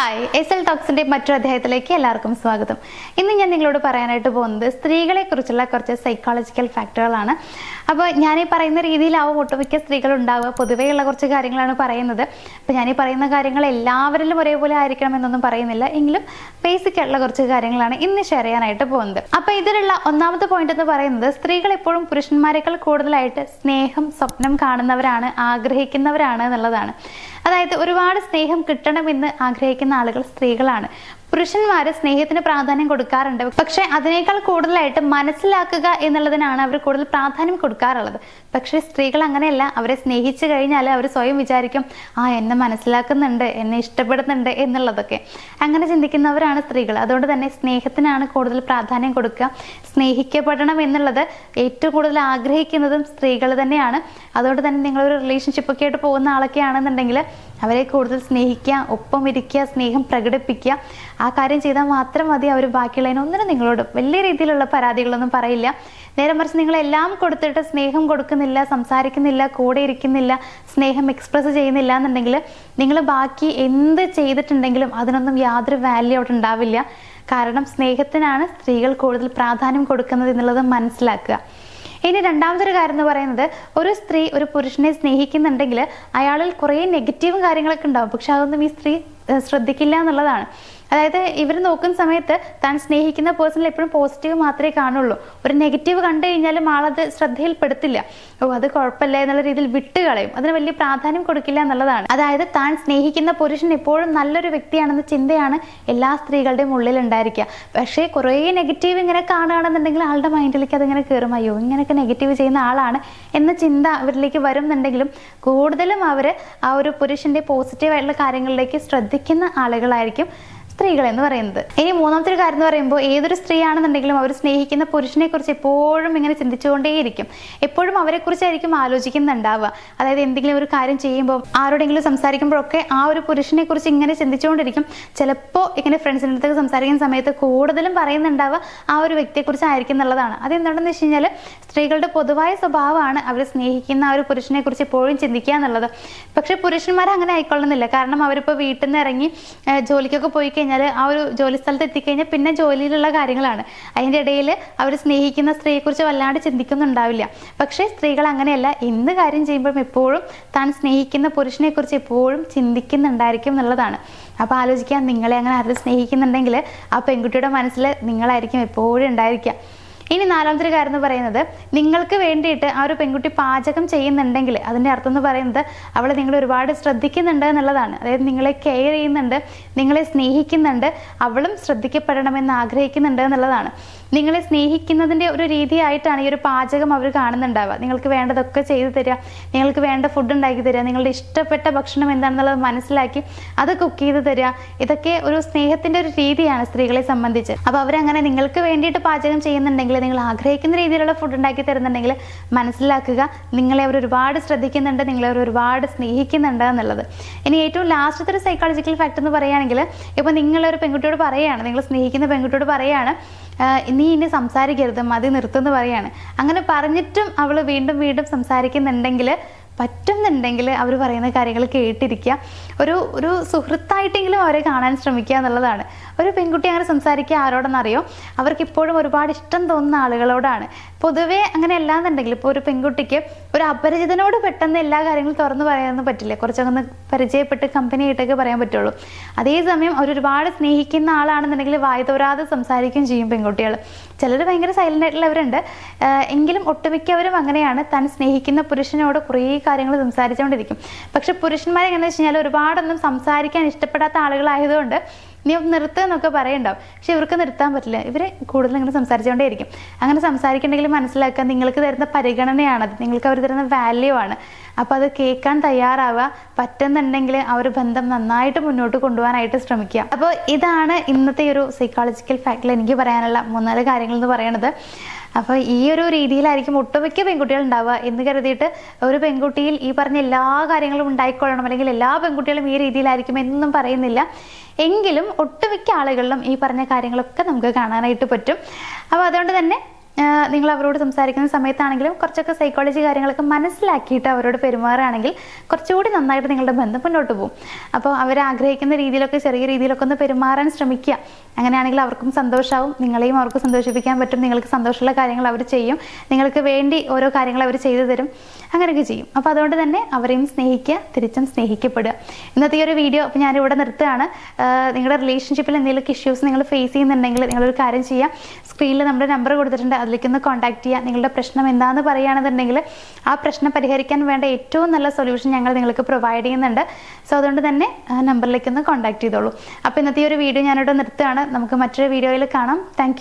Hi, SL ടോക്സിന്റെ മറ്റൊരു അധ്യായത്തിലേക്ക് എല്ലാവർക്കും സ്വാഗതം. ഇന്ന് ഞാൻ നിങ്ങളോട് പറയാനായിട്ട് പോകുന്നത് സ്ത്രീകളെ കുറിച്ചുള്ള കുറച്ച് സൈക്കോളജിക്കൽ ഫാക്ടറുകളാണ്. അപ്പോൾ ഞാനീ പറയുന്ന രീതിയിലാവും ഒട്ടുമിക്ക സ്ത്രീകൾ ഉണ്ടാവുക. പൊതുവെയുള്ള കുറച്ച് കാര്യങ്ങളാണ് പറയുന്നത്. അപ്പോൾ ഞാനീ പറയുന്ന കാര്യങ്ങൾ എല്ലാവരിലും ഒരേപോലെ ആയിരിക്കണം എന്നൊന്നും പറയുന്നില്ല, എങ്കിലും ബേസിക് ആയിട്ടുള്ള കുറച്ച് കാര്യങ്ങളാണ് ഇന്ന് ഷെയർ ചെയ്യാനായിട്ട് പോകുന്നത്. അപ്പോൾ ഇതിലുള്ള ഒന്നാമത്തെ പോയിന്റ് എന്ന് പറയുന്നത്, സ്ത്രീകൾ എപ്പോഴും പുരുഷന്മാരെക്കാൾ കൂടുതലായിട്ട് സ്നേഹം സ്വപ്നം കാണുന്നവരാണ്, ആഗ്രഹിക്കുന്നവരാണ് എന്നുള്ളതാണ്. അതായത് ഒരുപാട് സ്നേഹം കിട്ടണമെന്ന് ആഗ്രഹിക്കുന്ന ആളുകൾ സ്ത്രീകളാണ്. പുരുഷന്മാര് സ്നേഹത്തിന് പ്രാധാന്യം കൊടുക്കാറുണ്ട്, പക്ഷെ അതിനേക്കാൾ കൂടുതലായിട്ട് മനസ്സിലാക്കുക എന്നുള്ളതിനാണ് അവർ കൂടുതൽ പ്രാധാന്യം കൊടുക്കാറുള്ളത്. പക്ഷെ സ്ത്രീകൾ അങ്ങനെയല്ല. അവരെ സ്നേഹിച്ചു കഴിഞ്ഞാൽ അവർ സ്വയം വിചാരിക്കും, എന്നെ മനസ്സിലാക്കുന്നുണ്ട്, എന്നെ ഇഷ്ടപ്പെടുന്നുണ്ട് എന്നുള്ളതൊക്കെ. അങ്ങനെ ചിന്തിക്കുന്നവരാണ് സ്ത്രീകൾ. അതുകൊണ്ട് തന്നെ സ്നേഹത്തിനാണ് കൂടുതൽ പ്രാധാന്യം കൊടുക്കുക. സ്നേഹിക്കപ്പെടണം എന്നുള്ളത് ഏറ്റവും കൂടുതൽ ആഗ്രഹിക്കുന്നതും സ്ത്രീകൾ തന്നെയാണ്. അതുകൊണ്ട് തന്നെ നിങ്ങളൊരു റിലേഷൻഷിപ്പൊക്കെ ആയിട്ട് പോകുന്ന ആളൊക്കെ ആണെന്നുണ്ടെങ്കിൽ അവരെ കൂടുതൽ സ്നേഹിക്കുക, ഒപ്പം ഇരിക്കുക, സ്നേഹം പ്രകടിപ്പിക്കുക. ആ കാര്യം ചെയ്താൽ മാത്രം മതി. അവർ ബാക്കിയുള്ളതിനൊന്നിനും നിങ്ങളോട് വലിയ രീതിയിലുള്ള പരാതികളൊന്നും പറയില്ല. നേരെ മറിച്ച് നിങ്ങളെല്ലാം കൊടുത്തിട്ട് സ്നേഹം കൊടുക്കുന്നില്ല, സംസാരിക്കുന്നില്ല, കൂടെ ഇരിക്കുന്നില്ല, സ്നേഹം എക്സ്പ്രസ് ചെയ്യുന്നില്ല എന്നുണ്ടെങ്കിൽ നിങ്ങൾ ബാക്കി എന്ത് ചെയ്തിട്ടുണ്ടെങ്കിലും അതിനൊന്നും യാതൊരു വാല്യൂ അവിടെ ഉണ്ടാവില്ല. കാരണം സ്നേഹത്തിനാണ് സ്ത്രീകൾ കൂടുതൽ പ്രാധാന്യം കൊടുക്കുന്നത് എന്നുള്ളത് മനസ്സിലാക്കുക. ഇനി രണ്ടാമതൊരു കാര്യം എന്ന് പറയുന്നത്, ഒരു സ്ത്രീ ഒരു പുരുഷനെ സ്നേഹിക്കുന്നുണ്ടെങ്കിൽ അയാളിൽ കുറേ നെഗറ്റീവ് കാര്യങ്ങളൊക്കെ ഉണ്ടാവും, പക്ഷെ അതൊന്നും ഈ സ്ത്രീ ശ്രദ്ധിക്കില്ല എന്നുള്ളതാണ്. അതായത് ഇവർ നോക്കുന്ന സമയത്ത് താൻ സ്നേഹിക്കുന്ന പേഴ്സണിൽ എപ്പോഴും പോസിറ്റീവ് മാത്രമേ കാണുള്ളൂ. ഒരു നെഗറ്റീവ് കണ്ടു കഴിഞ്ഞാലും ആളത് ശ്രദ്ധയിൽപ്പെടുത്തില്ല. അത് കുഴപ്പമില്ല എന്നുള്ള രീതിയിൽ വിട്ടുകളയും. അതിന് വലിയ പ്രാധാന്യം കൊടുക്കില്ല എന്നുള്ളതാണ്. അതായത് താൻ സ്നേഹിക്കുന്ന പുരുഷൻ എപ്പോഴും നല്ലൊരു വ്യക്തിയാണെന്ന ചിന്തയാണ് എല്ലാ സ്ത്രീകളുടെയും ഉള്ളിൽ ഉണ്ടായിരിക്കുക. പക്ഷേ കുറേ നെഗറ്റീവ് ഇങ്ങനെ കാണുകയാണെന്നുണ്ടെങ്കിൽ ആളുടെ മൈൻഡിലേക്ക് അതിങ്ങനെ കയറും, ഇങ്ങനെയൊക്കെ നെഗറ്റീവ് ചെയ്യുന്ന ആളാണ് എന്ന ചിന്ത അവരിലേക്ക് വരുന്നുണ്ടെങ്കിലും കൂടുതലും അവർ ആ ഒരു പുരുഷന്റെ പോസിറ്റീവായിട്ടുള്ള കാര്യങ്ങളിലേക്ക് ശ്രദ്ധിക്കുന്ന ആളുകളായിരിക്കും സ്ത്രീകൾ എന്ന് പറയുന്നത്. ഇനി മൂന്നാമത്തെ ഒരു കാര്യം എന്ന് പറയുമ്പോൾ, ഏതൊരു സ്ത്രീ ആണെന്നുണ്ടെങ്കിലും അവർ സ്നേഹിക്കുന്ന പുരുഷനെ കുറിച്ച് എപ്പോഴും ഇങ്ങനെ ചിന്തിച്ചുകൊണ്ടേയിരിക്കും. എപ്പോഴും അവരെ കുറിച്ചായിരിക്കും ആലോചിക്കുന്നുണ്ടാവുക. അതായത് എന്തെങ്കിലും ഒരു കാര്യം ചെയ്യുമ്പോൾ, ആരോടെങ്കിലും സംസാരിക്കുമ്പോഴൊക്കെ ആ ഒരു പുരുഷനെ കുറിച്ച് ഇങ്ങനെ ചിന്തിച്ചുകൊണ്ടിരിക്കും. ചിലപ്പോൾ ഇങ്ങനെ ഫ്രണ്ട്സിൻ്റെ അടുത്തൊക്കെ സംസാരിക്കുന്ന സമയത്ത് കൂടുതലും പറയുന്നുണ്ടാവുക ആ ഒരു വ്യക്തിയെക്കുറിച്ചായിരിക്കും എന്നുള്ളതാണ്. അതെന്താണെന്ന് വെച്ച് കഴിഞ്ഞാൽ സ്ത്രീകളുടെ പൊതുവായ സ്വഭാവമാണ് അവർ സ്നേഹിക്കുന്ന ആ ഒരു പുരുഷനെ കുറിച്ച് എപ്പോഴും ചിന്തിക്കുക എന്നുള്ളത്. പക്ഷെ പുരുഷന്മാർ അങ്ങനെ ആയിക്കൊള്ളുന്നില്ല. കാരണം അവരിപ്പോൾ വീട്ടിൽ നിന്ന് ഇറങ്ങി ജോലിക്കൊക്കെ പോയി കഴിഞ്ഞാൽ ആ ഒരു ജോലി സ്ഥലത്ത് എത്തിക്കഴിഞ്ഞാൽ പിന്നെ ജോലിയിലുള്ള കാര്യങ്ങളാണ്. അതിൻ്റെ ഇടയിൽ അവർ സ്നേഹിക്കുന്ന സ്ത്രീയെക്കുറിച്ച് വല്ലാണ്ട് ചിന്തിക്കുന്നുണ്ടാവില്ല. പക്ഷേ സ്ത്രീകൾ അങ്ങനെയല്ല. എന്ത് കാര്യം ചെയ്യുമ്പോഴും എപ്പോഴും താൻ സ്നേഹിക്കുന്ന പുരുഷനെ കുറിച്ച് എപ്പോഴും ചിന്തിക്കുന്നുണ്ടായിരിക്കും എന്നുള്ളതാണ്. അപ്പോൾ ആലോചിക്കാം, നിങ്ങളെ അങ്ങനെ ആരും സ്നേഹിക്കുന്നുണ്ടെങ്കിൽ ആ പെൺകുട്ടിയുടെ മനസ്സിൽ നിങ്ങളായിരിക്കും എപ്പോഴും ഉണ്ടായിരിക്കുക. ഇനി നാലാമത്തെ കാര്യം എന്ന് പറയുന്നത്, നിങ്ങൾക്ക് വേണ്ടിയിട്ട് ആ ഒരു പെൺകുട്ടി പാചകം ചെയ്യുന്നുണ്ടെങ്കിൽ അതിൻ്റെ അർത്ഥം എന്ന് പറയുന്നത് അവൾ നിങ്ങളെ ഒരുപാട് ശ്രദ്ധിക്കുന്നുണ്ട് എന്നുള്ളതാണ്. അതായത് നിങ്ങളെ കെയർ ചെയ്യുന്നുണ്ട്, നിങ്ങളെ സ്നേഹിക്കുന്നുണ്ട്, അവളും ശ്രദ്ധിക്കപ്പെടണമെന്ന് ആഗ്രഹിക്കുന്നുണ്ട് എന്നുള്ളതാണ്. നിങ്ങളെ സ്നേഹിക്കുന്നതിൻ്റെ ഒരു രീതിയായിട്ടാണ് ഈ ഒരു പാചകം അവർ കാണുന്നുണ്ടാവുക. നിങ്ങൾക്ക് വേണ്ടതൊക്കെ ചെയ്തു തരിക, നിങ്ങൾക്ക് വേണ്ട ഫുഡ് ഉണ്ടാക്കി തരിക, നിങ്ങളുടെ ഇഷ്ടപ്പെട്ട ഭക്ഷണം എന്താണെന്നുള്ളത് മനസ്സിലാക്കി അത് കുക്ക് ചെയ്ത് തരിക. ഇതൊക്കെ ഒരു സ്നേഹത്തിൻ്റെ ഒരു രീതിയാണ് സ്ത്രീകളെ സംബന്ധിച്ച്. അപ്പോൾ അവരങ്ങനെ നിങ്ങൾക്ക് വേണ്ടിയിട്ട് പാചകം ചെയ്യുന്നുണ്ടെങ്കിൽ, നിങ്ങൾ ആഗ്രഹിക്കുന്ന രീതിയിലുള്ള ഫുഡ് ഉണ്ടാക്കി തരുന്നുണ്ടെങ്കിൽ മനസ്സിലാക്കുക, നിങ്ങളെ അവർ ഒരുപാട് ശ്രദ്ധിക്കുന്നുണ്ട്, നിങ്ങളെ അവർ ഒരുപാട് സ്നേഹിക്കുന്നുണ്ട് എന്നുള്ളത്. ഇനി ഏറ്റവും ലാസ്റ്റത്തെ ഒരു സൈക്കോളജിക്കൽ ഫാക്ട് എന്ന് പറയുകയാണെങ്കിൽ, ഇപ്പോൾ നിങ്ങളൊരു പെൺകുട്ടിയോട് പറയുകയാണ്, നിങ്ങൾ സ്നേഹിക്കുന്ന പെൺകുട്ടിയോട് പറയുകയാണ്, നീ ഇനി സംസാരിക്കരുത്, മതി, നിർത്തുമെന്ന് പറയാണ്. അങ്ങനെ പറഞ്ഞിട്ടും അവൾ വീണ്ടും വീണ്ടും സംസാരിക്കുന്നുണ്ടെങ്കിൽ, പറ്റുന്നുണ്ടെങ്കിൽ അവർ പറയുന്ന കാര്യങ്ങൾ കേട്ടിരിക്കുക. ഒരു സുഹൃത്തായിട്ടെങ്കിലും അവരെ കാണാൻ ശ്രമിക്കുക എന്നുള്ളതാണ്. ഒരു പെൺകുട്ടി അങ്ങനെ സംസാരിക്കുക ആരോടെന്നറിയോ? അവർക്ക് ഇപ്പോഴും ഒരുപാട് ഇഷ്ടം തോന്നുന്ന ആളുകളോടാണ്. പൊതുവേ അങ്ങനെ അല്ലാന്നുണ്ടെങ്കിൽ, ഇപ്പോൾ ഒരു പെൺകുട്ടിക്ക് ഒരു അപരിചിതനോട് പെട്ടെന്ന് എല്ലാ കാര്യങ്ങളും തുറന്നു പറയാനൊന്നും പറ്റില്ല. കുറച്ചൊക്കെ ഒന്ന് പരിചയപ്പെട്ട് കമ്പനി ആയിട്ടൊക്കെ പറയാൻ പറ്റുള്ളൂ. അതേസമയം അവരൊരുപാട് സ്നേഹിക്കുന്ന ആളാണെന്നുണ്ടെങ്കിൽ വായ തോരാതെ സംസാരിക്കുകയും ചെയ്യും പെൺകുട്ടികൾ. ചിലർ ഭയങ്കര സൈലൻ്റ് ആയിട്ടുള്ളവരുണ്ട്, എങ്കിലും ഒട്ടുമിക്കവരും അങ്ങനെയാണ്. താൻ സ്നേഹിക്കുന്ന പുരുഷനോട് കുറേ കാര്യങ്ങൾ സംസാരിച്ചുകൊണ്ടിരിക്കും. പക്ഷെ പുരുഷന്മാരെ എങ്ങനെയാണെന്ന് വെച്ച് കഴിഞ്ഞാൽ ഒരുപാടൊന്നും സംസാരിക്കാൻ ഇഷ്ടപ്പെടാത്ത ആളുകളായതുകൊണ്ട് നീ നിർത്തുക എന്നൊക്കെ പറയണ്ടാവും. പക്ഷെ ഇവർക്ക് നിർത്താൻ പറ്റില്ല. ഇവർ കൂടുതൽ ഇങ്ങനെ സംസാരിച്ചുകൊണ്ടേയിരിക്കും. അങ്ങനെ സംസാരിക്കണമെങ്കിൽ മനസ്സിലാക്കുക, നിങ്ങൾക്ക് തരുന്ന പരിഗണനയാണത്, നിങ്ങൾക്ക് അവർ തരുന്ന വാല്യൂ ആണ്. അപ്പോൾ അത് കേൾക്കാൻ തയ്യാറാവുക. പറ്റുന്നുണ്ടെങ്കിൽ ആ ഒരു ബന്ധം നന്നായിട്ട് മുന്നോട്ട് കൊണ്ടുപോകാനായിട്ട് ശ്രമിക്കുക. അപ്പോൾ ഇതാണ് ഇന്നത്തെ ഒരു സൈക്കോളജിക്കൽ ഫാക്ടിൽ എനിക്ക് പറയാനുള്ള 3-4 കാര്യങ്ങൾ എന്ന് പറയുന്നത്. അപ്പോൾ ഈ ഒരു രീതിയിലായിരിക്കും ഒട്ടുമിക്ക പെൺകുട്ടികൾ ഉണ്ടാവുക എന്ന് കരുതിയിട്ട് ഒരു പെൺകുട്ടിയിൽ ഈ പറഞ്ഞ എല്ലാ കാര്യങ്ങളും ഉണ്ടായിക്കൊള്ളണം, അല്ലെങ്കിൽ എല്ലാ പെൺകുട്ടികളും ഈ രീതിയിലായിരിക്കും എന്നൊന്നും പറയുന്നില്ല. എങ്കിലും ഒട്ടുമിക്ക ആളുകളിലും ഈ പറഞ്ഞ കാര്യങ്ങളൊക്കെ നമുക്ക് കാണാനായിട്ട് പറ്റും. അപ്പോൾ അതുകൊണ്ട് തന്നെ നിങ്ങൾ അവരോട് സംസാരിക്കുന്ന സമയത്താണെങ്കിലും കുറച്ചൊക്കെ സൈക്കോളജി കാര്യങ്ങളൊക്കെ മനസ്സിലാക്കിയിട്ട് അവരോട് പെരുമാറുകയാണെങ്കിൽ കുറച്ചുകൂടി നന്നായിട്ട് നിങ്ങളുടെ ബന്ധം മുന്നോട്ട് പോകും. അപ്പോൾ അവർ ആഗ്രഹിക്കുന്ന രീതിയിലൊക്കെ ചെറിയ രീതിയിലൊക്കെ ഒന്ന് പെരുമാറാൻ ശ്രമിക്കുക. അങ്ങനെയാണെങ്കിൽ അവർക്കും സന്തോഷമാവും, നിങ്ങളെയും അവർക്ക് സന്തോഷിപ്പിക്കാൻ പറ്റും. നിങ്ങൾക്ക് സന്തോഷമുള്ള കാര്യങ്ങൾ അവർ ചെയ്യും, നിങ്ങൾക്ക് വേണ്ടി ഓരോ കാര്യങ്ങൾ അവർ ചെയ്തു തരും, അങ്ങനെയൊക്കെ ചെയ്യും. അപ്പോൾ അതുകൊണ്ട് തന്നെ അവരെയും സ്നേഹിക്കുക, തിരിച്ചും സ്നേഹിക്കപ്പെടുക. ഇന്നത്തെ ഈ ഒരു വീഡിയോ അപ്പോൾ ഞാനിവിടെ നിർത്തുകയാണ്. നിങ്ങളുടെ റിലേഷൻഷിപ്പിൽ എന്തെങ്കിലും ഇഷ്യൂസ് നിങ്ങൾ ഫേസ് ചെയ്യുന്നുണ്ടെങ്കിൽ നിങ്ങളൊരു കാര്യം ചെയ്യുക, സ്ക്രീനിൽ നമ്മുടെ നമ്പർ കൊടുത്തിട്ടുണ്ട്, അതിലേക്കൊന്ന് കോൺടാക്ട് ചെയ്യുക. നിങ്ങളുടെ പ്രശ്നം എന്താണെന്ന് പറയുകയാണെന്നുണ്ടെങ്കിൽ ആ പ്രശ്നം പരിഹരിക്കാൻ വേണ്ട ഏറ്റവും നല്ല സൊല്യൂഷൻ ഞങ്ങൾ നിങ്ങൾക്ക് പ്രൊവൈഡ് ചെയ്യുന്നുണ്ട്. സോ അതുകൊണ്ട് തന്നെ ആ നമ്പറിലേക്കൊന്ന് കോൺടാക്ട് ചെയ്തോളൂ. അപ്പോൾ ഇന്നത്തെ ഈ ഒരു വീഡിയോ ഞാനിവിടെ നിർത്തുകയാണ്. നമുക്ക് മറ്റൊരു വീഡിയോയിൽ കാണാം. താങ്ക്